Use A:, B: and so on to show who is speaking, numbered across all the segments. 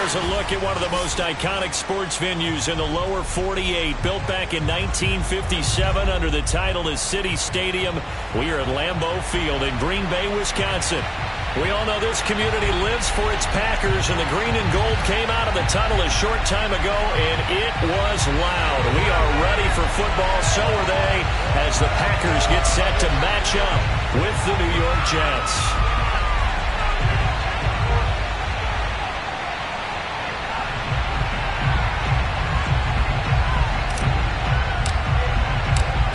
A: There's a look at one of the most iconic sports venues in the lower 48, built back in 1957 under the title of City Stadium. We are at Lambeau Field in Green Bay, Wisconsin. We all know this community lives for its Packers, and the green and gold came out of the tunnel a short time ago, and it was loud. We are ready for football, so are they, as the Packers get set to match up with the New York Jets.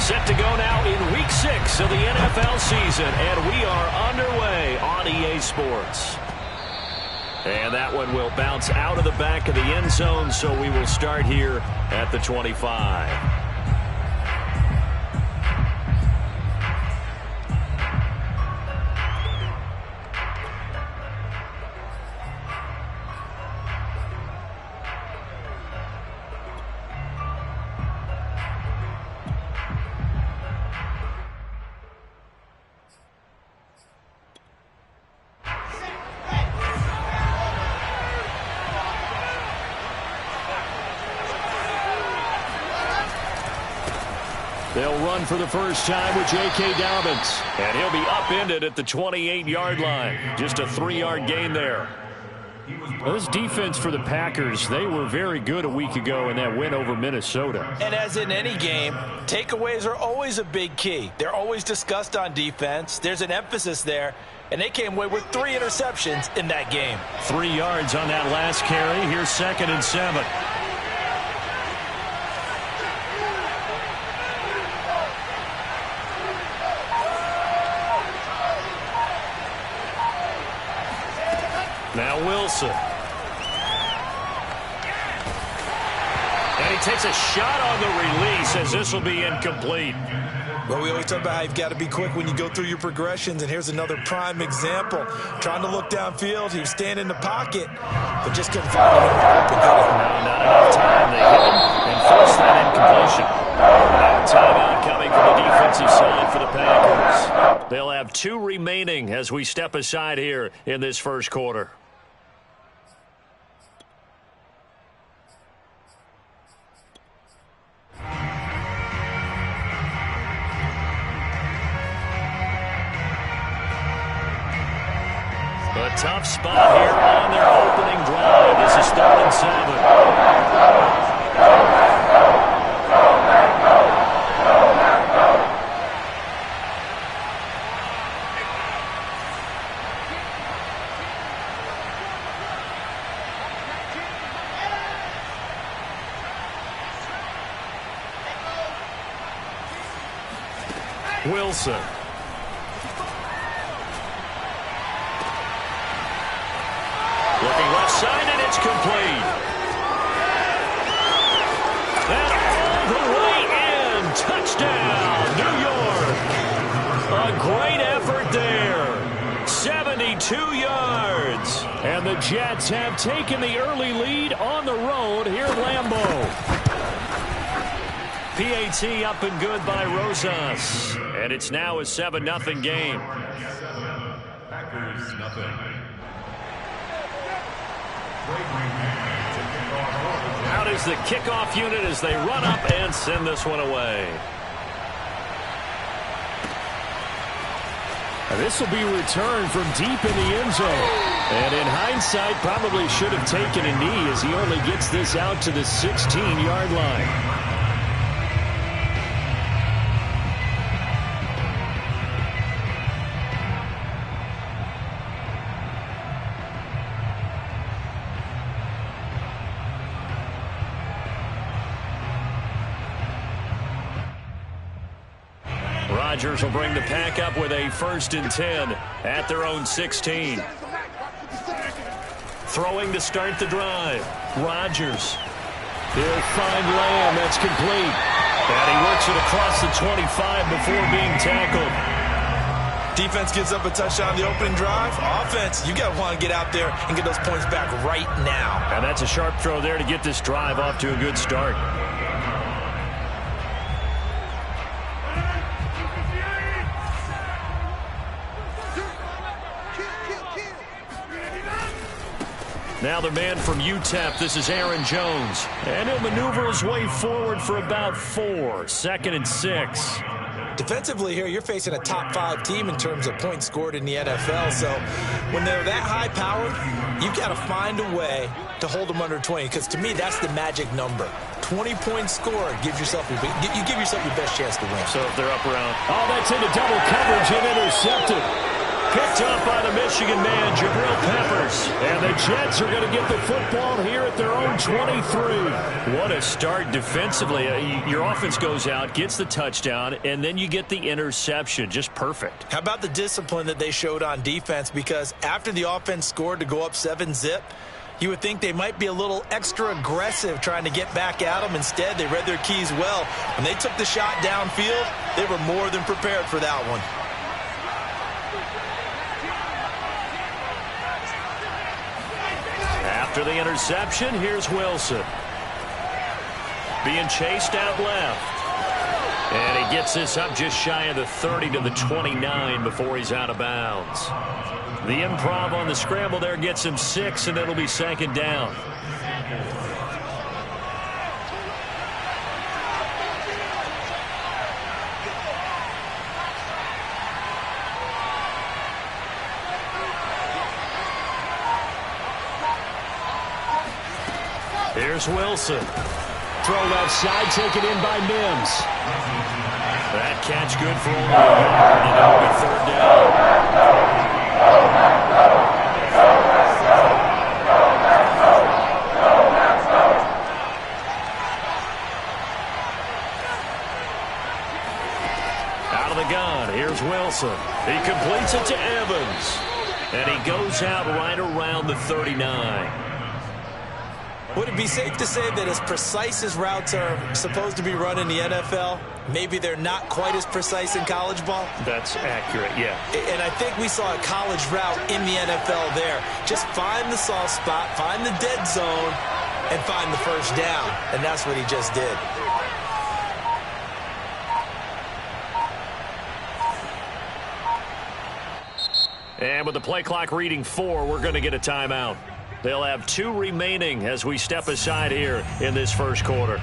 A: Set to go now in Week 6 of the NFL season, and we are underway on EA Sports. And that one will bounce out of the back of the end zone, so we will start here at the 25. They'll run for the first time with J.K. Dobbins. And he'll be upended at the 28-yard line. Just a 3-yard gain there. Well, this defense for the Packers, they were very good a week ago in that win over Minnesota.
B: And as in any game, takeaways are always a big key. They're always discussed on defense. There's an emphasis there. And they came away with 3 interceptions in that game.
A: 3 yards on that last carry. Here's 2nd and 7. Now Wilson. And he takes a shot on the release as this will be incomplete.
B: Well, we always talk about how you've got to be quick when you go through your progressions, and here's another prime example. Trying to look downfield, he was standing in the pocket, but just couldn't find anyone open.
A: No, not enough time. They hit him and forced that incompletion. Now timeout coming from the defensive side for the Packers. They'll have 2 remaining as we step aside here in this first quarter. A tough spot here on their opening drive. This is 3rd and 7. Wilson. Looking left side, and it's complete. And all the way in. Touchdown, New York. A great effort there. 72 yards. And the Jets have taken the early lead on the road here at Lambeau. PAT up and good by Rosas. And it's now a 7-0 game.
C: Packers nothing.
A: Out is the kickoff unit as they run up and send this one away. And this will be returned from deep in the end zone. And in hindsight, probably should have taken a knee as he only gets this out to the 16-yard line. Rodgers will bring the pack up with a 1st and 10 at their own 16. Throwing to start the drive. Rodgers. He'll find Lamb. That's complete. And he works it across the 25 before being tackled.
B: Defense gives up a touchdown on the opening drive. Offense, you got to want to get out there and get those points back right now.
A: And that's a sharp throw there to get this drive off to a good start. Now the man from UTEP, this is Aaron Jones. And he'll maneuver his way forward for about 4. 2nd and 6.
B: Defensively here, you're facing a top 5 team in terms of points scored in the NFL. So when they're that high-powered, you've got to find a way to hold them under 20. Because to me, that's the magic number. 20 points scored gives yourself your best chance to win.
A: So if they're up around, that's into double coverage and intercepted. Picked up by the Michigan man, Jabril Peppers. And the Jets are going to get the football here at their own 23. What a start defensively. Your offense goes out, gets the touchdown, and then you get the interception. Just perfect.
B: How about the discipline that they showed on defense? Because after the offense scored to go up 7-zip, you would think they might be a little extra aggressive trying to get back at them. Instead, they read their keys well. When they took the shot downfield, they were more than prepared for that one.
A: After the interception, here's Wilson. Being chased out left. And he gets this up just shy of the 30 to the 29 before he's out of bounds. The improv on the scramble there gets him 6, and it'll be 2nd down. Here's Wilson. Throw left side, taken in by Mims. That catch good for only a yard, and it'll be 3rd down. Out of the gun, here's Wilson. He completes it to Evans. And he goes out right around the 39.
B: Would it be safe to say that as precise as routes are supposed to be run in the NFL, maybe they're not quite as precise in college ball?
A: That's accurate, yeah.
B: And I think we saw a college route in the NFL there. Just find the soft spot, find the dead zone, and find the first down. And that's what he just did.
A: And with the play clock reading 4, we're going to get a timeout. They'll have 2 remaining as we step aside here in this first quarter.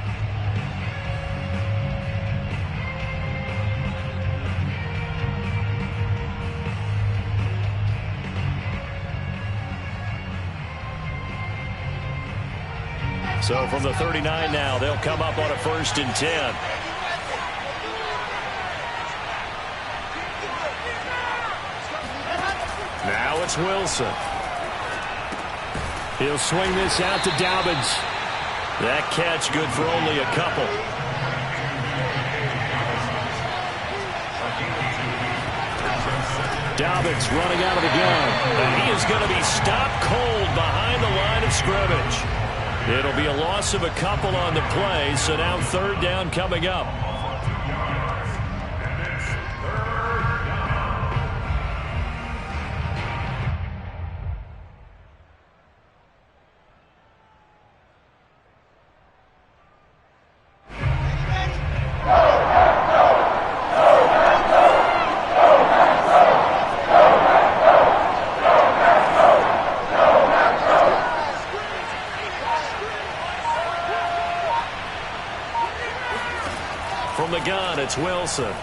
A: So from the 39 now, they'll come up on a 1st and 10. Now it's Wilson. He'll swing this out to Dobbins. That catch good for only a couple. Dobbins running out of the gun. And he is going to be stopped cold behind the line of scrimmage. It'll be a loss of a couple on the play, so now 3rd down coming up. From the gun, it's Wilson.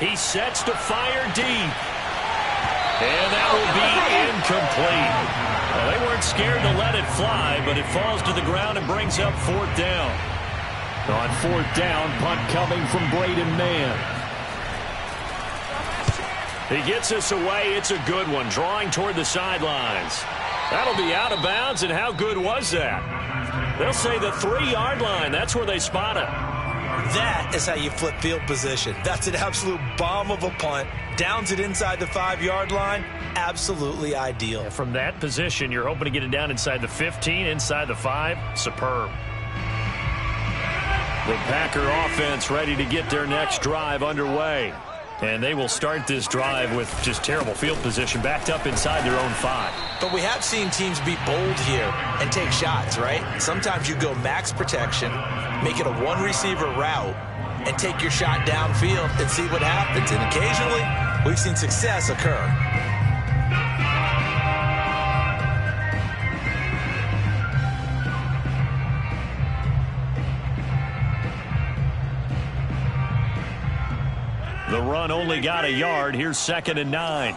A: He sets to fire deep. And that will be incomplete. Well, they weren't scared to let it fly, but it falls to the ground and brings up 4th down. On 4th down, punt coming from Braden Mann. He gets us away. It's a good one, drawing toward the sidelines. That'll be out of bounds, and how good was that? They'll say the 3-yard line. That's where they spot it.
B: That is how you flip field position. That's an absolute bomb of a punt. Downs it inside the 5-yard line. Absolutely ideal.
A: Yeah, from that position, you're hoping to get it down inside the 15, inside the 5. Superb. The Packer offense ready to get their next drive underway. And they will start this drive with just terrible field position, backed up inside their own 5.
B: But we have seen teams be bold here and take shots, right? Sometimes you go max protection, make it a 1-receiver route, and take your shot downfield and see what happens. And occasionally, we've seen success occur.
A: The run only got a yard. Here's 2nd and 9.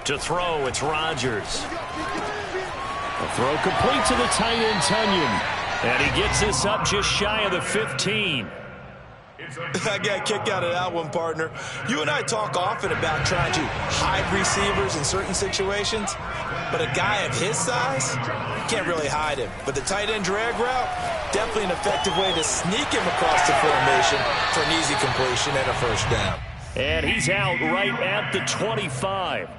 A: To throw, it's Rodgers. The throw complete to the tight end, Tunyon. And he gets this up just shy of the 15.
B: I got a kick out of that one, partner. You and I talk often about trying to hide receivers in certain situations, but a guy of his size, you can't really hide him. But the tight end drag route, definitely an effective way to sneak him across the formation for an easy completion and a first down.
A: And he's out right at the 25.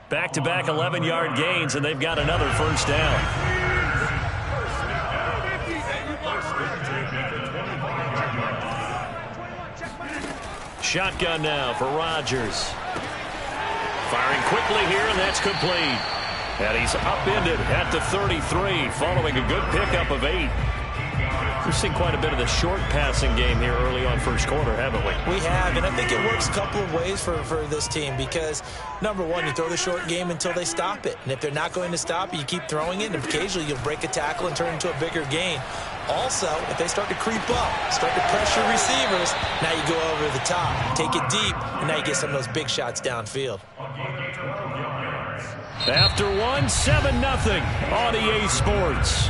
A: Back-to-back 11-yard gains, and they've got another first down. Shotgun now for Rodgers. Firing quickly here, and that's complete. And he's upended at the 33, following a good pickup of 8. We've seen quite a bit of the short passing game here early on first quarter, haven't we?
B: We have, and I think it works a couple of ways for this team because, number one, you throw the short game until they stop it. And if they're not going to stop it, you keep throwing it, and occasionally you'll break a tackle and turn it into a bigger gain. Also, if they start to creep up, start to pressure receivers, now you go over the top, take it deep, and now you get some of those big shots downfield.
A: After 1, 7-0 on EA Sports.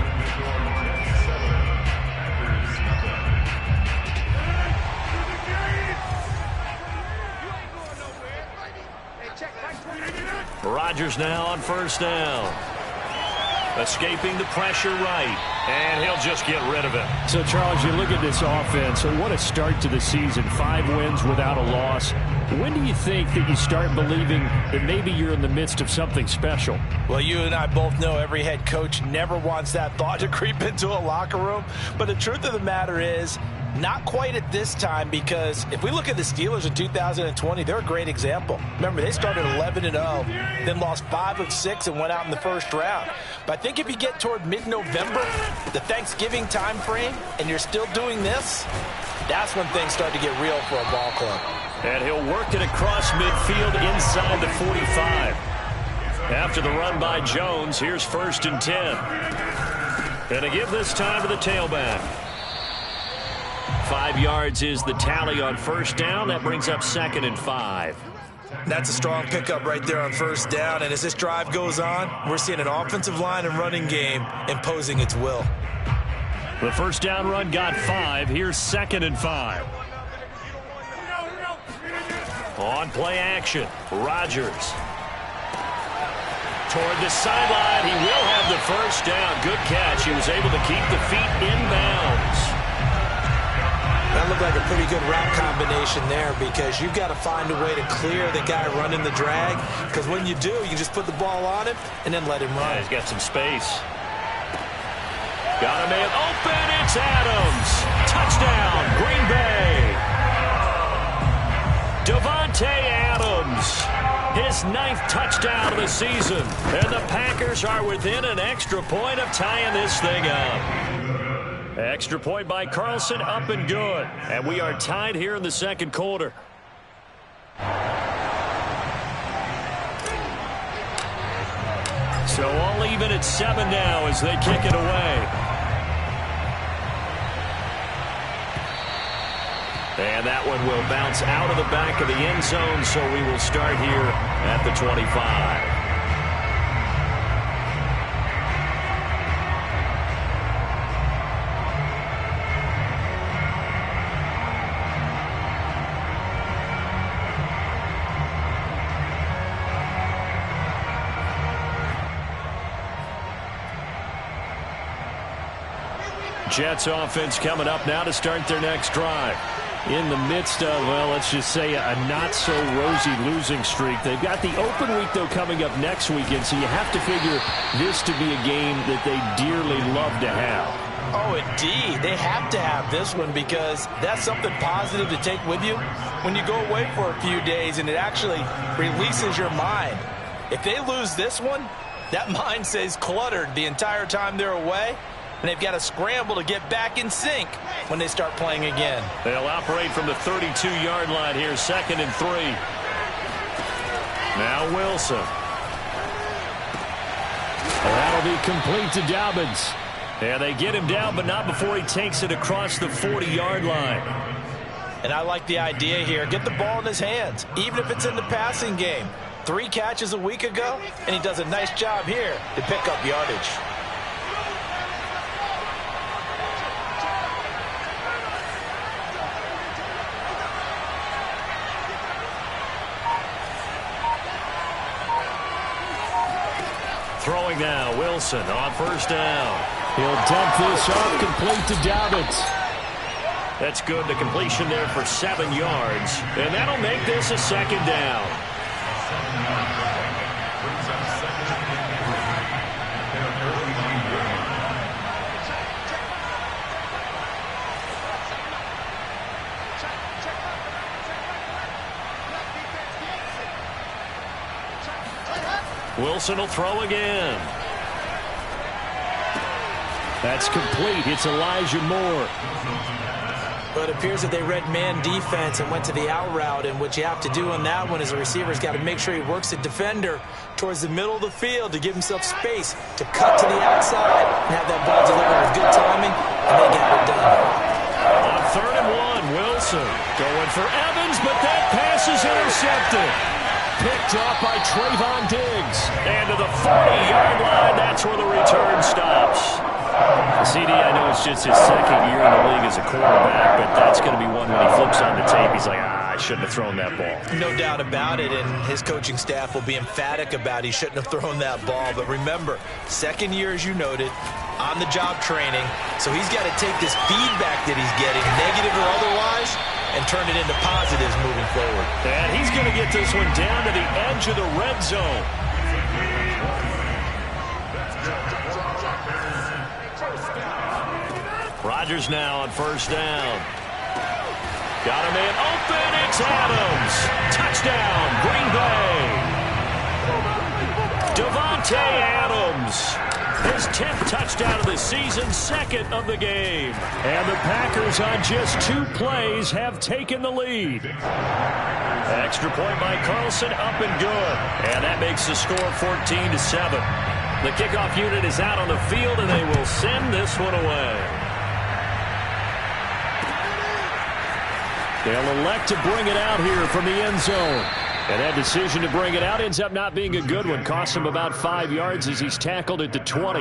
A: Rodgers now on first down. Escaping the pressure right, and he'll just get rid of it. So, Charles, you look at this offense, so what a start to the season. 5 wins without a loss. When do you think that you start believing that maybe you're in the midst of something special?
B: Well, you and I both know every head coach never wants that thought to creep into a locker room. But the truth of the matter is, not quite at this time, because if we look at the Steelers in 2020, they're a great example. Remember, they started 11-0, then lost 5 of 6 and went out in the first round. But I think if you get toward mid-November, the Thanksgiving time frame, and you're still doing this, that's when things start to get real for a ball club.
A: And he'll work it across midfield inside the 45. After the run by Jones, here's 1st and 10. And to give this time to the tailback. 5 yards is the tally on first down. That brings up 2nd and 5.
B: That's a strong pickup right there on first down. And as this drive goes on, we're seeing an offensive line and running game imposing its will.
A: The first down run got 5. Here's 2nd and 5. On play action, Rodgers. Toward the sideline, he will have the first down. Good catch. He was able to keep the feet inbounds.
B: That looked like a pretty good route combination there because you've got to find a way to clear the guy running the drag, because when you do, you just put the ball on him and then let him run.
A: Yeah, he's got some space. Got a man open. It's Adams. Touchdown, Green Bay. Davante Adams, his 9th touchdown of the season. And the Packers are within an extra point of tying this thing up. Extra point by Carlson, up and good. And we are tied here in the second quarter. So all even at 7 now as they kick it away. And that one will bounce out of the back of the end zone, so we will start here at the 25. Jets offense coming up now to start their next drive. In the midst of, well, let's just say a not-so-rosy losing streak. They've got the open week, though, coming up next weekend, so you have to figure this to be a game that they dearly love to have.
B: Oh, indeed. They have to have this one because that's something positive to take with you when you go away for a few days, and it actually releases your mind. If they lose this one, that mind stays cluttered the entire time they're away, and they've got to scramble to get back in sync when they start playing again. They'll operate from the 32-yard line here, 2nd and 3.
A: Now Wilson. That'll be complete to Dobbins. And they get him down, but not before he takes it across the 40-yard line.
B: And I like the idea here. Get the ball in his hands, even if it's in the passing game. 3 catches a week ago, and he does a nice job here to pick up yardage.
A: Throwing now, Wilson on first down.
C: He'll dump this off, complete to Dobbins.
A: That's good. The completion there for 7 yards. And that'll make this a second down. Wilson will throw again.
C: That's complete. It's Elijah Moore.
B: But it appears that they read man defense and went to the out route, and what you have to do on that one is a receiver's got to make sure he works the defender towards the middle of the field to give himself space to cut to the outside and have that ball delivered with good timing, and they got it done.
A: On 3rd and 1, Wilson going for Evans, but that pass is intercepted. Picked off by Trayvon Diggs. And to the 40-yard line, that's where the return stops. CD, I know it's just his 2nd year in the league as a quarterback, but that's going to be one when he flips on the tape. He's like, I shouldn't have thrown that ball.
B: No doubt about it, and his coaching staff will be emphatic about he shouldn't have thrown that ball. But remember, 2nd year, as you noted, on-the-job training, so he's got to take this feedback that he's getting, negative or otherwise, and turn it into positives moving forward.
A: And he's going to get this one down to the edge of the red zone. Rodgers now on first down. Got a man open. It's Adams. Touchdown, Green Bay. Davante Adams. His 10th touchdown of the season, 2nd of the game.
C: And the Packers on just 2 plays have taken the lead.
A: Extra point by Carlson, up and good. And that makes the score 14-7. The kickoff unit is out on the field, and they will send this one away.
C: They'll elect to bring it out here from the end zone. And that decision to bring it out ends up not being a good one. Costs him about 5 yards as he's tackled at the 20.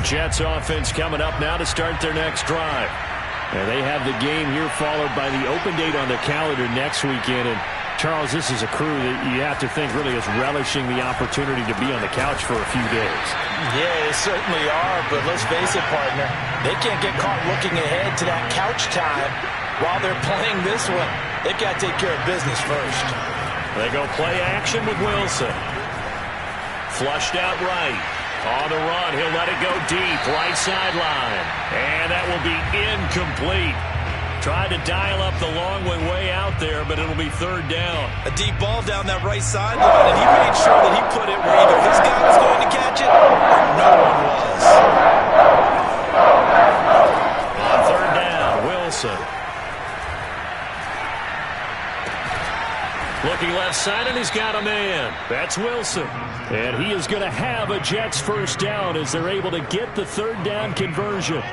A: Jets offense coming up now to start their next drive.
C: And they have the game here followed by the open date on the calendar next weekend. And Charles, this is a crew that you have to think really is relishing the opportunity to be on the couch for a few days.
B: Yeah, they certainly are, but let's face it, partner. They can't get caught looking ahead to that couch time while they're playing this one. They've got to take care of business first.
A: They go play action with Wilson. Flushed out right. On the run, he'll let it go deep, right sideline. And that will be incomplete. Tried to dial up the long way out there, but it'll be 3rd down.
B: A deep ball down that right sideline, and he made sure that he put it where either his guy was going to catch it or no one was.
A: On 3rd down, Wilson. Looking left side, and he's got a man. That's Wilson.
C: And he is going to have a Jets first down as they're able to get the 3rd down conversion.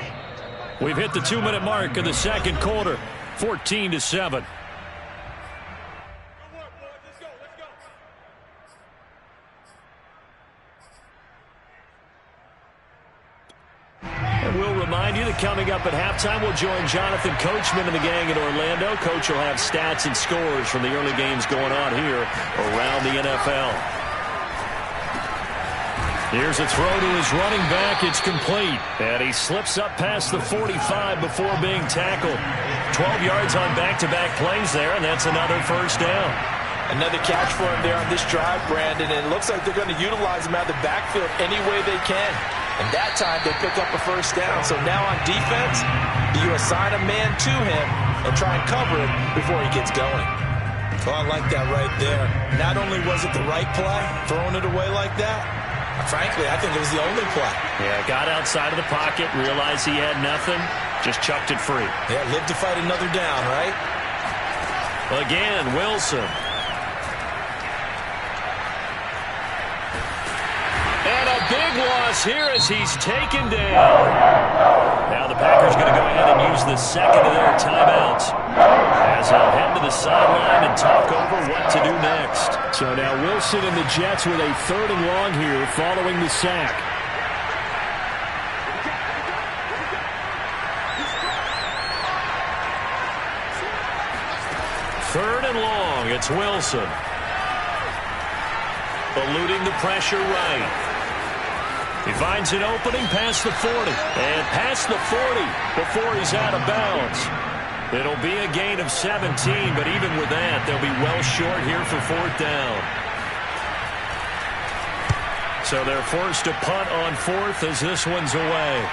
A: We've hit the 2-minute mark of the 2nd quarter, 14-7. And we'll remind you that coming up at halftime, we'll join Jonathan Coachman and the gang in Orlando. Coach will have stats and scores from the early games going on here around the NFL. Here's a throw to his running back. It's complete. And he slips up past the 45 before being tackled. 12 yards on back-to-back plays there, and that's another first down.
B: Another catch for him there on this drive, Brandon. And it looks like they're going to utilize him out of the backfield any way they can. And that time they pick up a first down. So now on defense, do you assign a man to him and try and cover it before he gets going? Oh, I like that right there. Not only was it the right play, throwing it away like that, Frankly, I think it was the only play.
A: Yeah, got outside of the pocket, realized he had nothing, just chucked it free.
B: Yeah, live to fight another down, right?
A: Again, Wilson. And a big loss here as he's taken down. Now the Packers going to go ahead and use the second of their timeouts as they'll head to the sideline and talk over what to do next.
C: So now Wilson and the Jets with a 3rd and long here following the sack.
A: Third and long, it's Wilson. Eluding the pressure right. He finds an opening past the 40. And past the 40 before he's out of bounds. It'll be a gain of 17, but even with that, they'll be well short here for 4th down. So they're forced to punt on 4th as this one's away.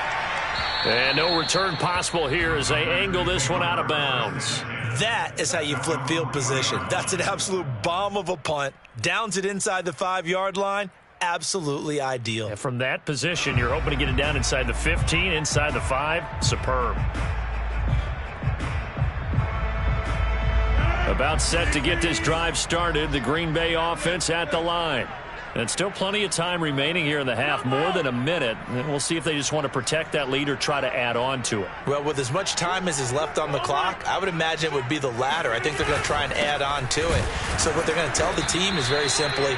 A: And no return possible here as they angle this one out of bounds.
B: That is how you flip field position. That's an absolute bomb of a punt. Downs it inside the 5-yard line. Absolutely ideal.
A: And from that position, you're hoping to get it down inside the 15, inside the 5. Superb. About set to get this drive started. The Green Bay offense at the line. And still plenty of time remaining here in the half, more than a minute. And we'll see if they just want to protect that lead or try to add on to it.
B: Well, with as much time as is left on the clock, I would imagine it would be the latter. I think they're going to try and add on to it. So what they're going to tell the team is very simply,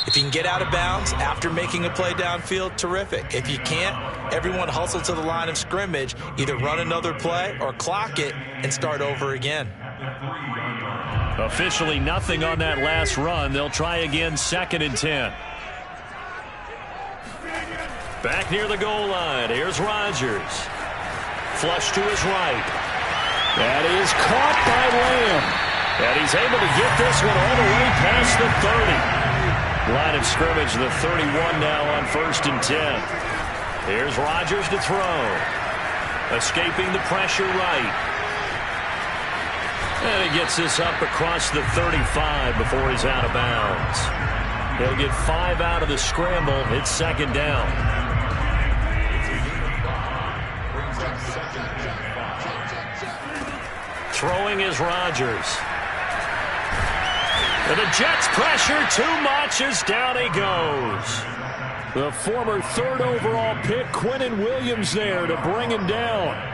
B: if you can get out of bounds after making a play downfield, terrific. If you can't, everyone hustle to the line of scrimmage, either run another play or clock it and start over again.
A: Officially nothing on that last run. They'll try again, 2nd and 10. Back near the goal line. Here's Rodgers. Flush to his right.
C: That is caught by Lamb.
A: And he's able to get this one all the way past the 30. Line of scrimmage, the 31 now on 1st and 10. Here's Rodgers to throw. Escaping the pressure right. And he gets this up across the 35 before he's out of bounds. He'll get 5 out of the scramble. It's 2nd down. Throwing is Rodgers. And the Jets pressure too much as down he goes.
C: The former 3rd overall pick, Quinnen Williams, there to bring him down.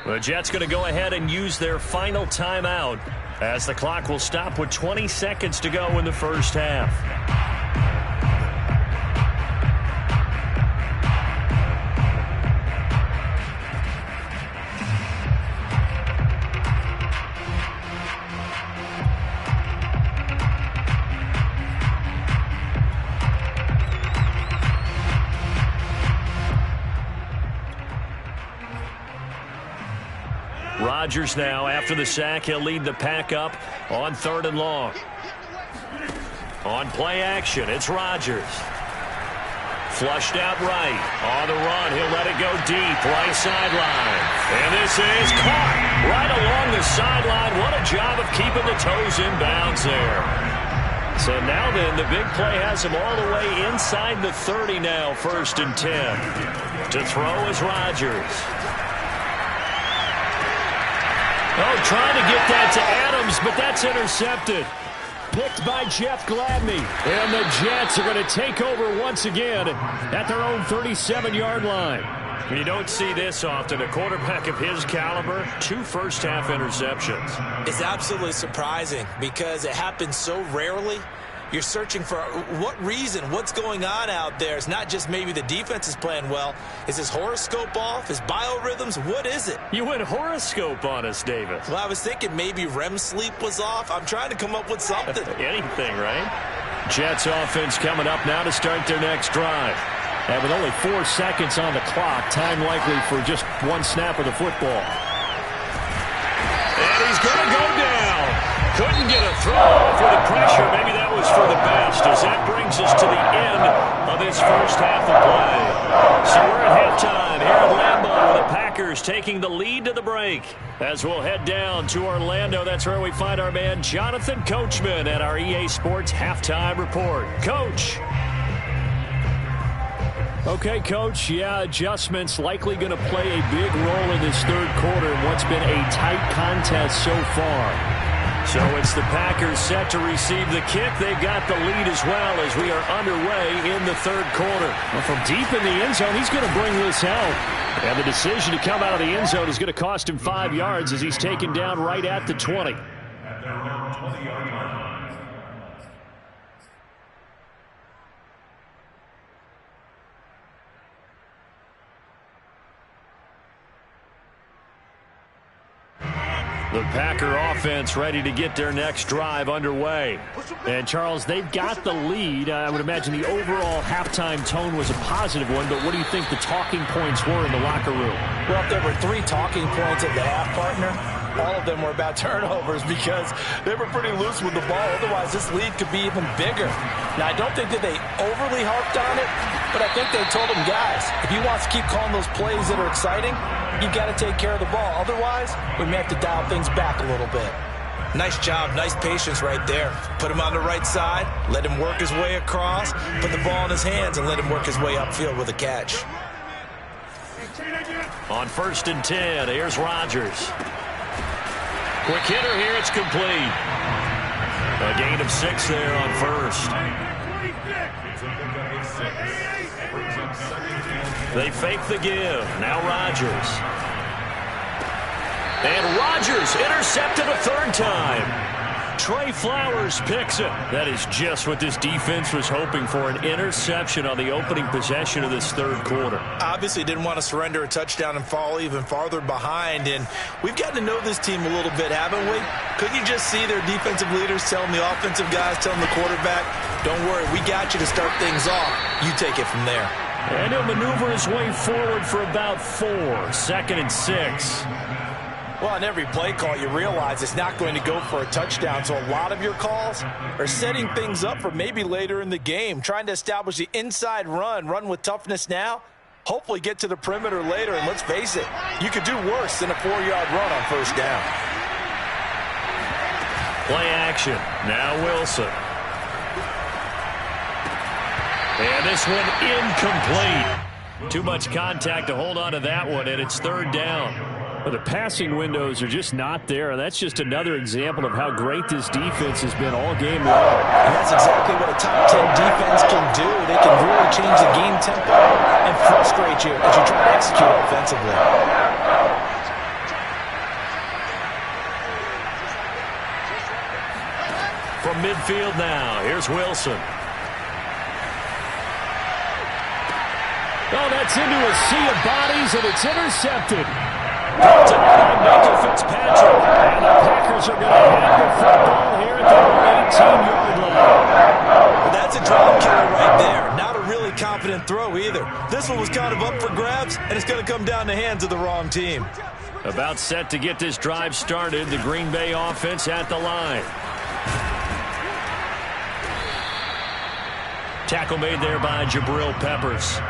A: The Jets going to go ahead and use their final timeout as the clock will stop with 20 seconds to go in the first half. Rodgers now, after the sack, he'll lead the pack up on 3rd and long. On play action, it's Rodgers. Flushed out right. On the run, he'll let it go deep, right sideline. And this is caught right along the sideline. What a job of keeping the toes in bounds there. So now then, the big play has him all the way inside the 30 now, 1st and 10. To throw is Rodgers. Oh, trying to get that to Adams, but that's intercepted.
C: Picked by Jeff Gladney. And the Jets are going to take over once again at their own 37-yard line.
A: You don't see this often. A quarterback of his caliber, 2 first-half interceptions.
B: It's absolutely surprising because it happens so rarely. You're searching for what reason, what's going on out there. It's not just maybe the defense is playing well. Is his horoscope off? His biorhythms? What is it?
A: You went horoscope on us, Davis.
B: Well, I was thinking maybe REM sleep was off. I'm trying to come up with something.
A: Anything, right?
C: Jets offense coming up now to start their next drive. And with only 4 seconds on the clock, time likely for just 1 snap of the football.
A: And he's going to go down. Couldn't get a throw off with the pressure. Maybe that was for the best, as that brings us to the end of this first half of play. So we're at halftime here at Lambeau with the Packers Packers taking the lead to the break. As we'll head down to Orlando, that's where we find our man Jonathan Coachman at our EA Sports Halftime Report. Coach.
C: Okay, Coach, adjustments likely going to play a big role in this third quarter in what's been a tight contest so far.
A: So it's the Packers set to receive the kick. They've got the lead as well as we are underway in the third quarter.
C: Well, from deep in the end zone, he's going to bring this out. And the decision to come out of the end zone is going to cost him 5 yards as he's taken down right at the 20.
A: The Packer offense ready to get their next drive underway.
C: And, Charles, they've got the lead. I would imagine the overall halftime tone was a positive one, but what do you think the talking points were in the locker room?
B: Well, if there were 3 talking points at the half, partner, all of them were about turnovers because they were pretty loose with the ball. Otherwise, this lead could be even bigger. Now, I don't think that they overly harped on it, but I think they told them, guys, if you want to keep calling those plays that are exciting, you got to take care of the ball. Otherwise, we may have to dial things back a little bit. Nice job, nice patience right there. Put him on the right side, let him work his way across, put the ball in his hands, and let him work his way upfield with a catch.
A: On 1st and 10, here's Rodgers. Quick hitter here, it's complete. A gain of 6 there on 1st. They fake the give. Now Rodgers. And Rodgers intercepted a 3rd time. Trey Flowers picks it. That is just what this defense was hoping for, an interception on the opening possession of this third quarter.
B: Obviously didn't want to surrender a touchdown and fall even farther behind, and we've gotten to know this team a little bit, haven't we? Couldn't you just see their defensive leaders telling the offensive guys, telling the quarterback, don't worry, we got you to start things off. You take it from there.
A: And he'll maneuver his way forward for about 4. 2nd and 6.
B: Well, on every play call, you realize it's not going to go for a touchdown, so a lot of your calls are setting things up for maybe later in the game, trying to establish the inside run with toughness now, hopefully get to the perimeter later, and let's face it, you could do worse than a 4-yard run on 1st down.
A: Play action. Now Wilson. And this one incomplete. Too much contact to hold on to that one, and it's 3rd down.
C: But the passing windows are just not there, and that's just another example of how great this defense has been all game long.
B: And that's exactly what a top 10 defense can do. They can really change the game tempo and frustrate you as you try to execute offensively.
A: From midfield now, here's Wilson.
C: Oh, that's into a sea of bodies, and it's intercepted.
A: Brought to by Minkah Fitzpatrick. And the Packers are going to have the football here at the 18-yard line.
B: Well, that's a drum killer right there. Not a really confident throw either. This one was kind of up for grabs, and it's going to come down the hands of the wrong team.
A: About set to get this drive started, the Green Bay offense at the line. Tackle made there by Jabril Peppers.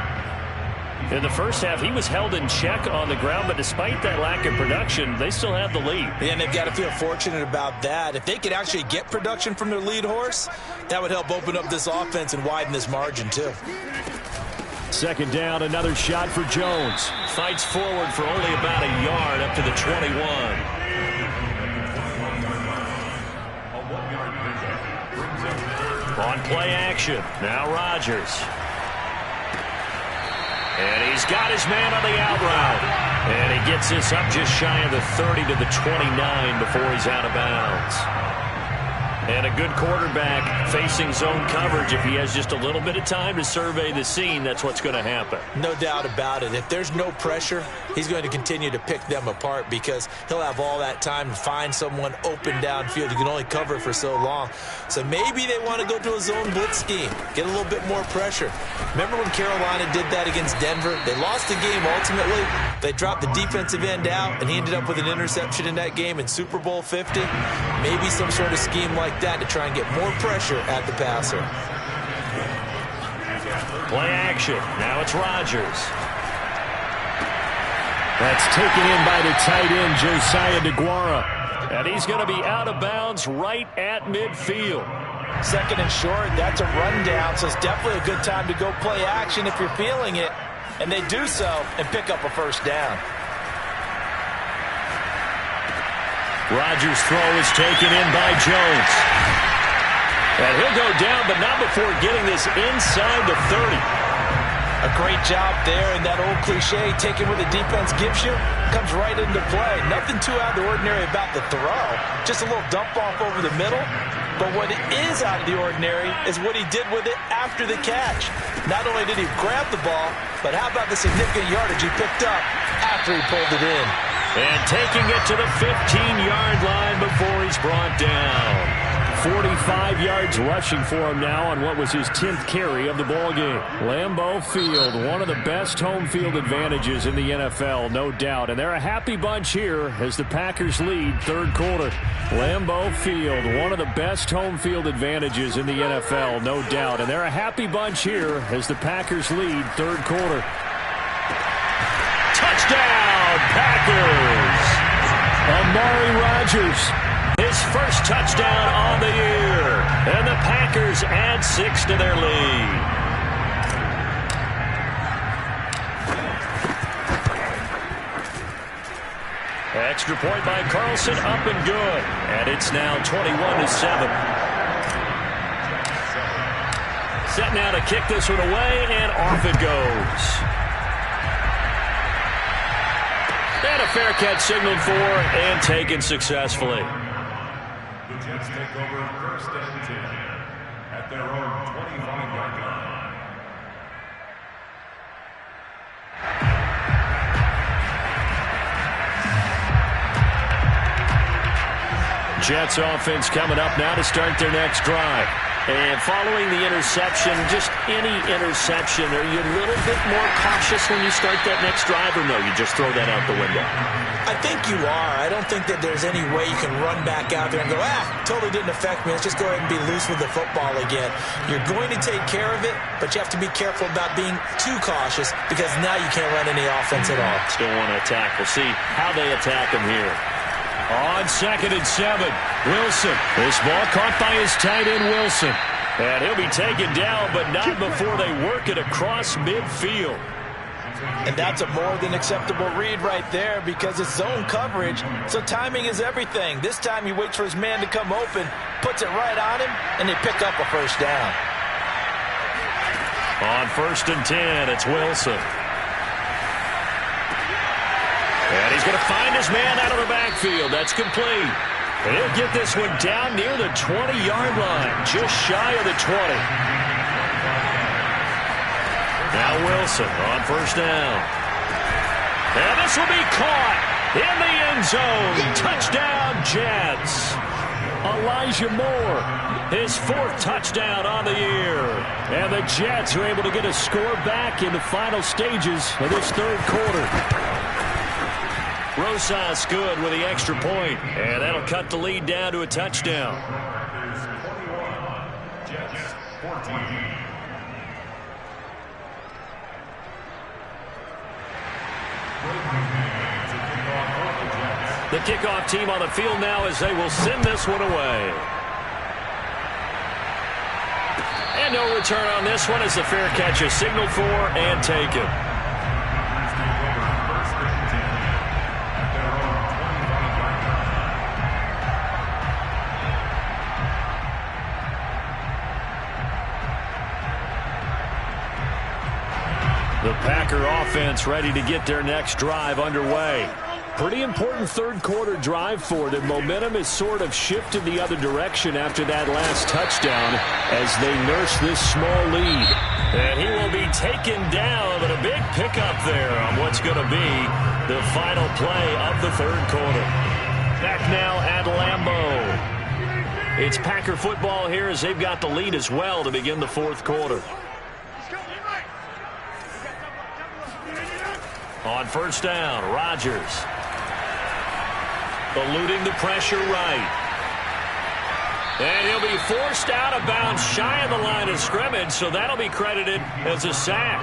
A: In the first half, he was held in check on the ground, but despite that lack of production, they still have the lead.
B: And they've got to feel fortunate about that. If they could actually get production from their lead horse, that would help open up this offense and widen this margin too.
C: 2nd down, another shot for Jones.
A: Fights forward for only about a yard up to the 21. On play action, now Rodgers. And he's got his man on the out route. And he gets this up just shy of the 30 to the 29 before he's out of bounds. And a good quarterback facing zone coverage. If he has just a little bit of time to survey the scene, that's what's going to happen.
B: No doubt about it. If there's no pressure, he's going to continue to pick them apart because he'll have all that time to find someone open downfield. You can only cover for so long. So maybe they want to go to a zone blitz scheme, get a little bit more pressure. Remember when Carolina did that against Denver? They lost the game ultimately. They dropped the defensive end out, and he ended up with an interception in that game in Super Bowl 50. Maybe some sort of scheme like that to try and get more pressure at the passer.
A: Play action. Now it's Rodgers. That's taken in by the tight end, Josiah DeGuara. And he's going to be out of bounds right at midfield.
B: Second and short, that's a rundown, so it's definitely a good time to go play action if you're feeling it. And they do so and pick up a first down.
A: Rodgers' throw is taken in by Jones. And he'll go down, but not before getting this inside the 30.
B: A great job there, and that old cliche, taking what the defense gives you, comes right into play. Nothing too out of the ordinary about the throw. Just a little dump off over the middle. But what is out of the ordinary is what he did with it after the catch. Not only did he grab the ball, but how about the significant yardage he picked up after he pulled it in.
A: And taking it to the 15-yard line before he's brought down. 45 yards rushing for him now on what was his 10th carry of the ballgame. Lambeau Field, one of the best home field advantages in the NFL, no doubt. And they're a happy bunch here as the Packers lead third quarter. Lambeau Field, one of the best home field advantages in the NFL, no doubt. And they're a happy bunch here as the Packers lead third quarter. Touchdown, Packers! Amari Rodgers, his first touchdown on the year. And the Packers add 6 to their lead. Extra point by Carlson, up and good. And it's now 21-7. Set now to kick this one away, and off it goes. And a fair catch signaled for and taken successfully.
D: The Jets take over first and 10 at their own 25-yard line.
A: Jets offense coming up now to start their next drive. And following the interception, just any interception, are you a little bit more cautious when you start that next drive, or no, you just throw that out the window?
B: I think you are. I don't think that there's any way you can run back out there and go, totally didn't affect me. Let's just go ahead and be loose with the football again. You're going to take care of it, but you have to be careful about being too cautious because now you can't run any offense at all.
A: Still want to attack. We'll see how they attack him here. On 2nd and 7, Wilson. This ball caught by his tight end, Wilson. And he'll be taken down, but not before they work it across midfield.
B: And that's a more than acceptable read right there because it's zone coverage, so timing is everything. This time he waits for his man to come open, puts it right on him, and they pick up a first down.
A: On 1st and 10, it's Wilson. And he's going to find his man out of the backfield. That's complete. And he'll get this one down near the 20-yard line, just shy of the 20. Now Wilson on 1st down. And this will be caught in the end zone. Touchdown, Jets. Elijah Moore, his 4th touchdown on the year. And the Jets are able to get a score back in the final stages of this third quarter. Rosas good with the extra point, and that'll cut the lead down to a touchdown.
D: Jets 14.
A: The kickoff team on the field now as they will send this one away. And no return on this one as the fair catch is signaled for and taken. The Packer offense ready to get their next drive underway. Pretty important third quarter drive for them. Momentum has sort of shifted the other direction after that last touchdown as they nurse this small lead. And he will be taken down, but a big pickup there on what's going to be the final play of the third quarter. Back now at Lambeau. It's Packer football here as they've got the lead as well to begin the fourth quarter. On 1st down, Rodgers. Eluding the pressure right. And he'll be forced out of bounds shy of the line of scrimmage, so that'll be credited as a sack.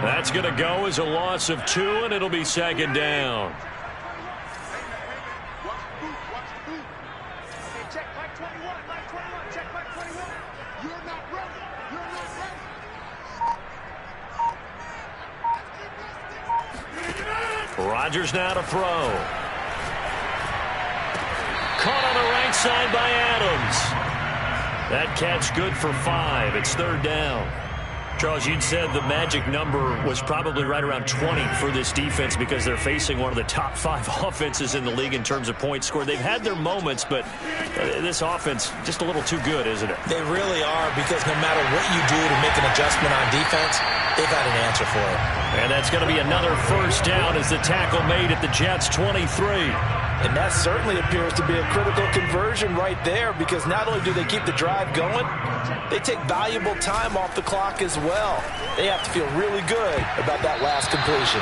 A: That's going to go as a loss of 2, and it'll be second down. Rodgers now to throw. Caught on the right side by Adams. That catch good for 5. It's third down. Charles, you'd said the magic number was probably right around 20 for this defense because they're facing one of the top 5 offenses in the league in terms of points scored. They've had their moments, but this offense just a little too good, isn't it?
B: They really are, because no matter what you do to make an adjustment on defense, they've got an answer for it.
A: And that's going to be another first down as the tackle made at the Jets' 23.
B: And that certainly appears to be a critical conversion right there, because not only do they keep the drive going, they take valuable time off the clock as well. They have to feel really good about that last completion.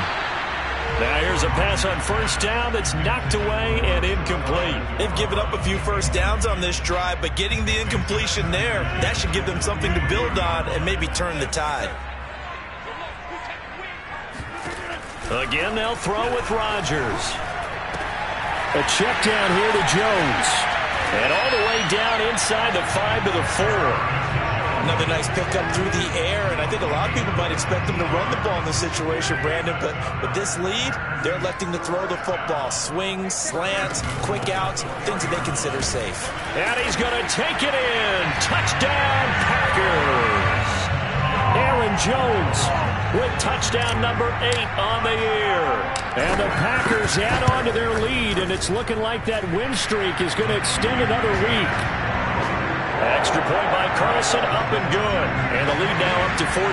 A: Now here's a pass on first down that's knocked away and incomplete.
B: They've given up a few first downs on this drive, but getting the incompletion there, that should give them something to build on and maybe turn the tide.
A: Again, they'll throw with Rodgers.
C: A check down here to Jones.
A: And all the way down inside the 5 to the 4.
B: Another nice pickup through the air, and I think a lot of people might expect them to run the ball in this situation, Brandon, but with this lead, they're electing to throw the football. Swings, slants, quick outs, things that they consider safe.
A: And he's going to take it in. Touchdown, Packers. Aaron Jones with touchdown number 8 on the year.
C: And the Packers add on to their lead, and it's looking like that win streak is going to extend another week.
A: Extra point by Carlson, up and good. And the lead now up to 14.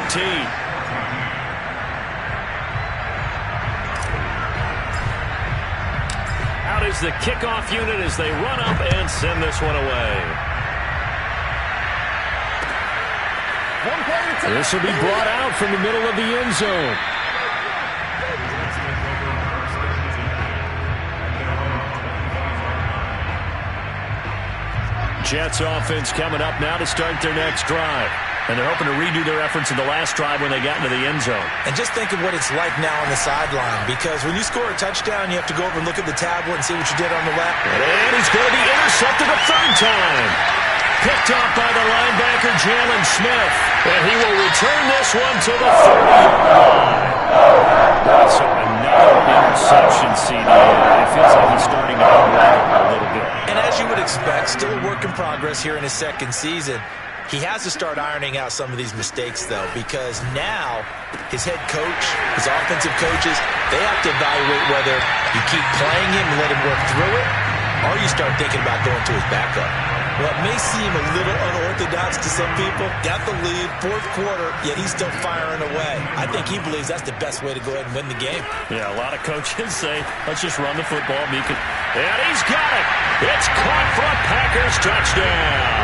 A: Out is the kickoff unit as they run up and send this one away.
C: This will be brought out from the middle of the end zone.
A: Jets offense coming up now to start their next drive. And they're hoping to redo their efforts in the last drive when they got into the end zone.
B: And just think of what it's like now on the sideline, because when you score a touchdown, you have to go over and look at the tablet and see what you did on the left.
A: And he's going to be intercepted a third time. Picked off by the linebacker, Jalen Smith. And he will return this one to the 30-yard line. So another interception, CD. It feels like he's starting to come back a little bit.
B: And as you would expect, still a work in progress here in his second season. He has to start ironing out some of these mistakes, though, because now his head coach, his offensive coaches, they have to evaluate whether you keep playing him and let him work through it, or you start thinking about going to his backup. What may seem a little unorthodox to some people, got the lead, fourth quarter, yet he's still firing away. I think he believes that's the best way to go ahead and win the game.
A: Yeah, a lot of coaches say, let's just run the football. And he's got it. It's caught for a Packers touchdown.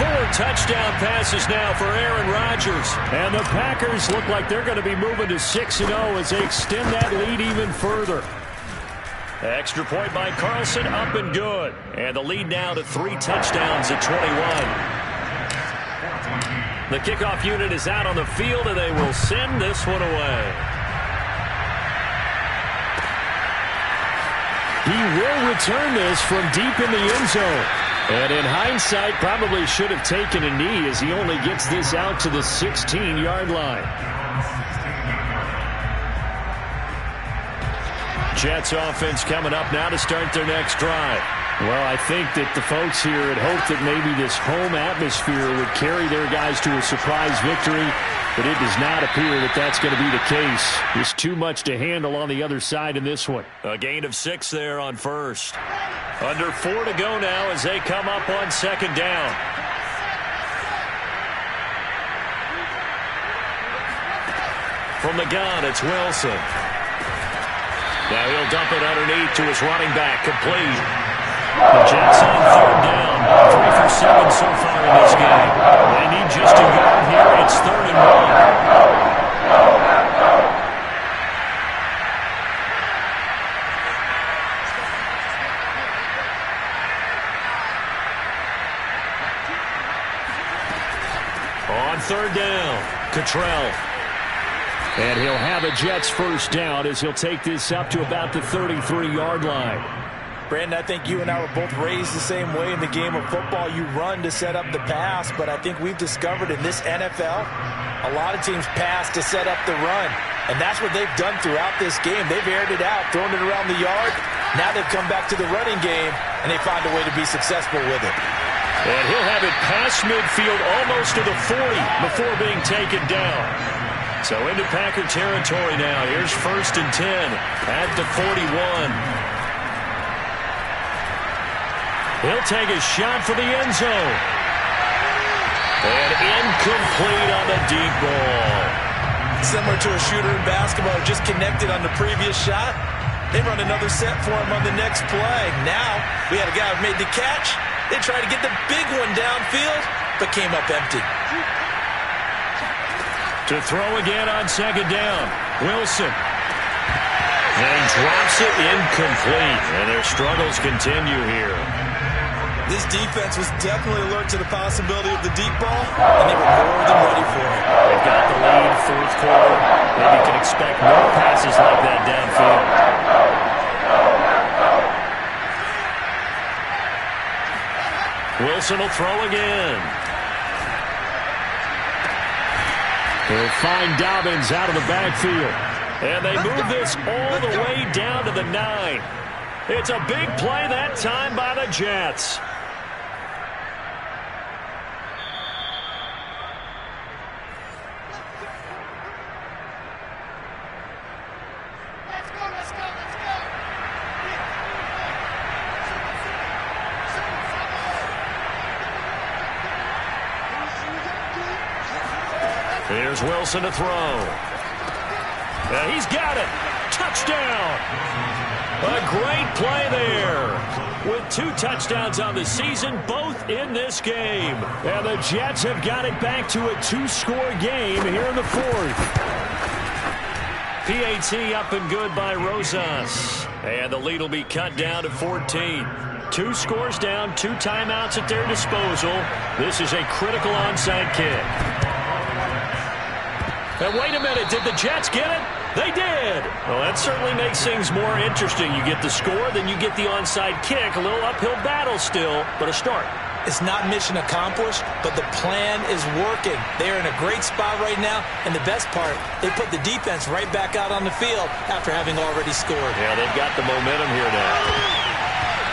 A: 4 touchdown passes now for Aaron Rodgers.
C: And the Packers look like they're going to be moving to 6-0 as they extend that lead even further.
A: Extra point by Carlson, up and good. And the lead now to 3 touchdowns at 21. The kickoff unit is out on the field, and they will send this one away.
C: He will return this from deep in the end zone. And in hindsight, probably should have taken a knee as he only gets this out to the 16-yard line.
A: Jets offense coming up now to start their next drive.
C: Well, I think that the folks here had hoped that maybe this home atmosphere would carry their guys to a surprise victory, but it does not appear that that's going to be the case. There's too much to handle on the other side in this one.
A: A gain of 6 there on first. Under 4 to go now as they come up on second down. From the gun, it's Wilson. Now he'll dump it underneath to his running back, complete. The Jets on third down, 3 for 7 so far in this game. They need just a yard here. It's 3rd and 1. On third down, Cottrell.
C: And he'll have a Jets first down as he'll take this up to about the 33-yard line.
B: Brandon, I think you and I were both raised the same way in the game of football. You run to set up the pass, but I think we've discovered in this NFL, a lot of teams pass to set up the run. And that's what they've done throughout this game. They've aired it out, thrown it around the yard. Now they've come back to the running game, and they find a way to be successful with it.
C: And he'll have it past midfield almost to the 40 before being taken down. So into Packer territory now. Here's 1st and 10 at the 41. He'll take a shot for the end zone. And incomplete on the deep ball.
B: Similar to a shooter in basketball, just connected on the previous shot. They run another set for him on the next play. Now, we had a guy who made the catch. They tried to get the big one downfield, but came up empty.
C: To throw again on 2nd down, Wilson. And drops it incomplete. And their struggles continue here.
B: This defense was definitely alert to the possibility of the deep ball, and they were more than ready for it.
C: They've got the lead, 4th quarter. Maybe you can expect more passes like that downfield. Wilson will throw again. He'll find Dobbins out of the backfield. And they move this all the way down to the 9. It's a big play that time by the Jets. Here's Wilson to throw. He's got it. Touchdown. A great play there. With 2 touchdowns on the season, both in this game. And the Jets have got it back to a 2-score game here in the 4th. PAT up and good by Rosas. And the lead will be cut down to 14. 2 scores down, 2 timeouts at their disposal. This is a critical onside kick. And wait a minute, did the Jets get it? They did. Well, that certainly makes things more interesting. You get the score, then you get the onside kick. A little uphill battle still, but a start.
B: It's not mission accomplished, but the plan is working. They're in a great spot right now, and the best part, they put the defense right back out on the field after having already scored.
C: Yeah, they've got the momentum here now.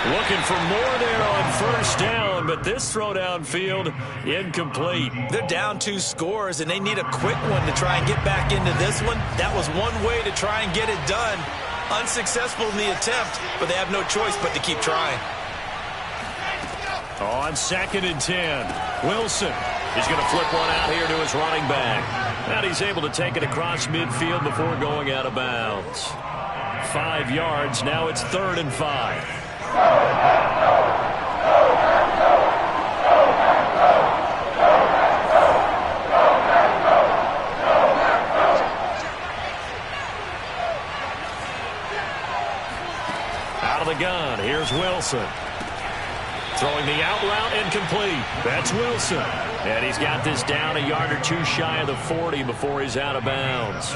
C: Looking for more there on 1st down, but this throw downfield, incomplete.
B: They're down 2 scores, and they need a quick one to try and get back into this one. That was one way to try and get it done. Unsuccessful in the attempt, but they have no choice but to keep trying.
C: On 2nd and 10, Wilson is going to flip one out here to his running back. And he's able to take it across midfield before going out of bounds. 5 yards, now it's 3rd and 5. Out of the gun, here's Wilson. Throwing the out route incomplete. That's Wilson. And he's got this down a yard or 2 shy of the 40 before he's out of bounds.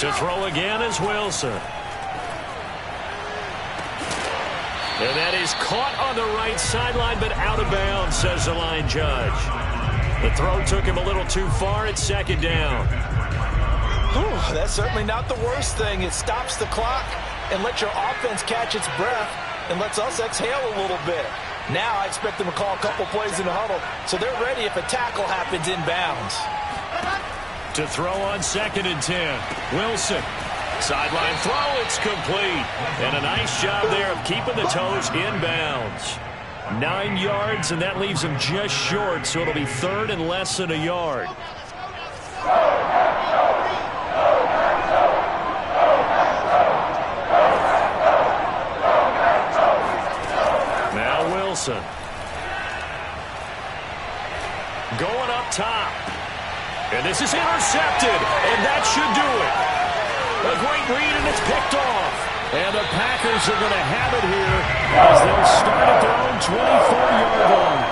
C: To throw again is Wilson. And that is caught on the right sideline, but out of bounds, says the line judge. The throw took him a little too far at 2nd down.
B: Whew, that's certainly not the worst thing. It stops the clock and lets your offense catch its breath and lets us exhale a little bit. Now I expect them to call a couple plays in the huddle, so they're ready if a tackle happens inbounds.
C: To throw on 2nd and 10, Wilson. Sideline throw, it's complete. And a nice job there of keeping the toes inbounds. 9 yards, and that leaves him just short, so it'll be 3rd and less than a yard. Now Wilson. Going up top. And this is intercepted, and that should do it. A great read, and it's picked off. And the Packers are going to have it here as they'll start at their own 24-yard line.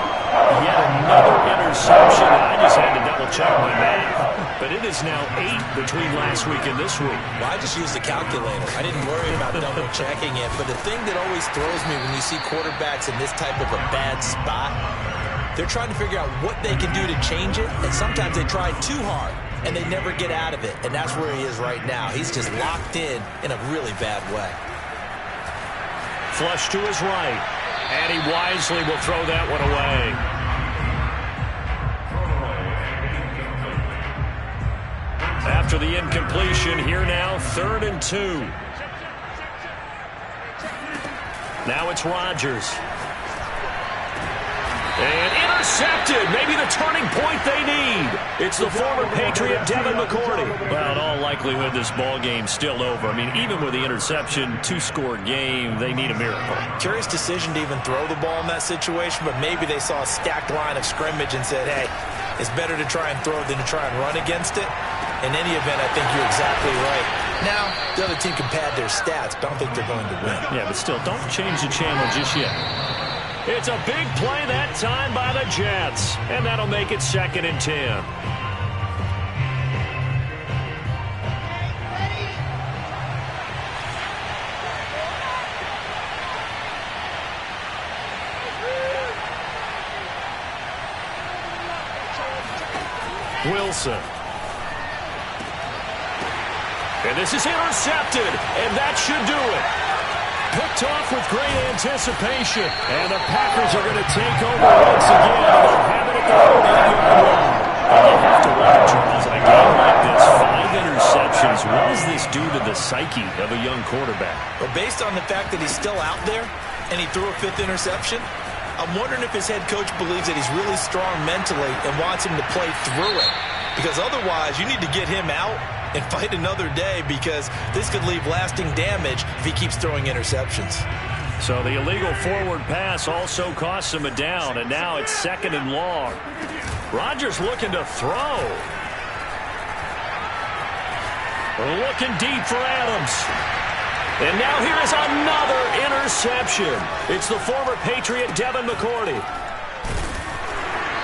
C: Yet another interception. I just had to double-check my math. But it is now 8 between last week and this week.
B: Well, I just used the calculator. I didn't worry about double-checking it. But the thing that always throws me when you see quarterbacks in this type of a bad spot, they're trying to figure out what they can do to change it. And sometimes they try too hard, and they never get out of it. And that's where he is right now. He's just locked in a really bad way.
C: Flush to his right. And he wisely will throw that one away. After the incompletion, here now, 3rd and 2. Now it's Rodgers. And intercepted. Maybe the turning point they need. It's the former Patriot Devin McCourty. Well, in all likelihood, this ball game's still over. I mean, even with the interception, 2-score game, they need a miracle.
B: Curious decision to even throw the ball in that situation, but maybe they saw a stacked line of scrimmage and said, hey, it's better to try and throw than to try and run against it. In any event, I think you're exactly right. Now, the other team can pad their stats, but I don't think they're going to win.
C: Yeah, but still, don't change the channel just yet. It's a big play that time by the Jets, and that'll make it 2nd and 10. Wilson. And this is intercepted, and that should do it. Picked off with great anticipation. And the Packers are going to take over once again. They'll have it at their own 8-yard line. And you have to wonder, Charles, in a game like this, 5 interceptions, what does this do to the psyche of a young quarterback?
B: Well, based on the fact that he's still out there and he threw a 5th interception, I'm wondering if his head coach believes that he's really strong mentally and wants him to play through it. Because otherwise, you need to get him out and fight another day, because this could leave lasting damage if he keeps throwing interceptions.
C: So the illegal forward pass also costs him a down, and now it's 2nd and long. Rodgers looking to throw. Looking deep for Adams. And now here is another interception. It's the former Patriot Devin McCourty.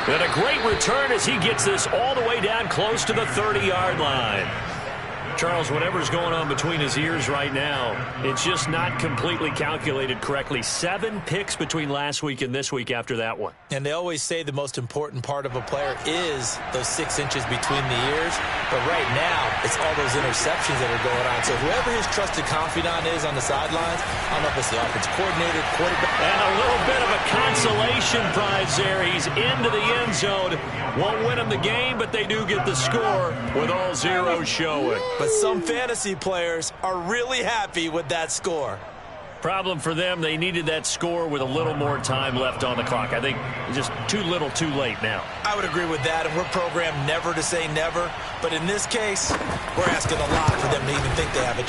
C: And a great return as he gets this all the way down close to the 30-yard line. Charles, whatever's going on between his ears right now, it's just not completely calculated correctly. 7 picks between last week and this week after that one.
B: And they always say the most important part of a player is those 6 inches between the ears. But right now, it's all those interceptions that are going on. So whoever his trusted confidant is on the sidelines, I don't know if it's the offensive coordinator, quarterback.
C: And a little bit of a consolation prize there. He's into the end zone. Won't win them the game, but they do get the score with all zeros showing.
B: But some fantasy players are really happy with that score.
C: Problem for them, they needed that score with a little more time left on the clock. I think just too little, too late now.
B: I would agree with that, and we're programmed never to say never. But in this case, we're asking a lot for them to even think they have a chance.